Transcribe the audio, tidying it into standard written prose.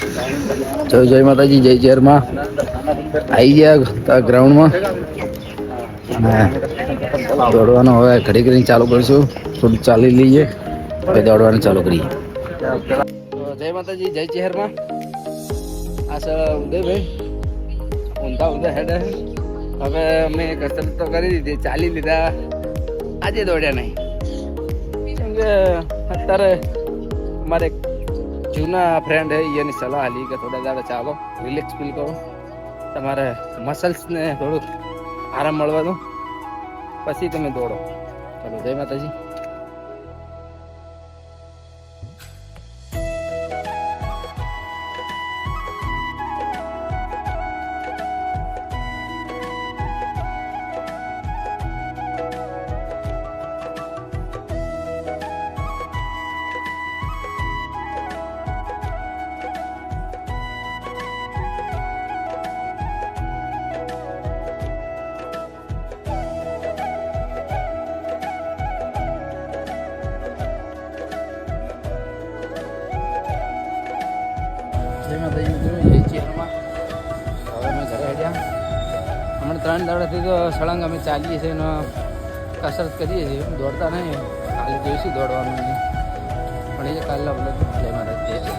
જય માતાજી, જય ચેરમાં આવી ગયા ગ્રાઉન્ડમાં અને દોડવાનું હવે ઘડી ઘડી ચાલુ કરીશું. થોડું ચાલી લઈએ હવે દોડવાનું ચાલુ કરીએ. જય માતાજી, જય ચેરમાં. આ સર ઉદયભાઈ ઊંધા ઊંધા હેડે. હવે અમે કસરત તો કરી દીધી, ચાલી લીધા, આજે દોડ્યા નહીં. કેમ કે અત્યારે અમારે જૂના ફ્રેન્ડ હે એની સલાહ આલી કે થોડા દાડા ચાલો, રિલેક્સ ફીલ કરો, તમારે મસલ્સને થોડુંક આરામ મળવા દો, પછી તમે દોડો. ચલો, જય માતાજી. જય માતાજી, જય ચેરમાં. હવે અમે ઘરે આવ્યા. હમણાં 3 દાડાથી તો સળંગ અમે ચાલીએ છીએ ને કસરત કરીએ છીએ, દોડતા નહીં. કાલે જોઈશું દોડવાનું, પણ એ કાલના બોલે. જય માતાજી.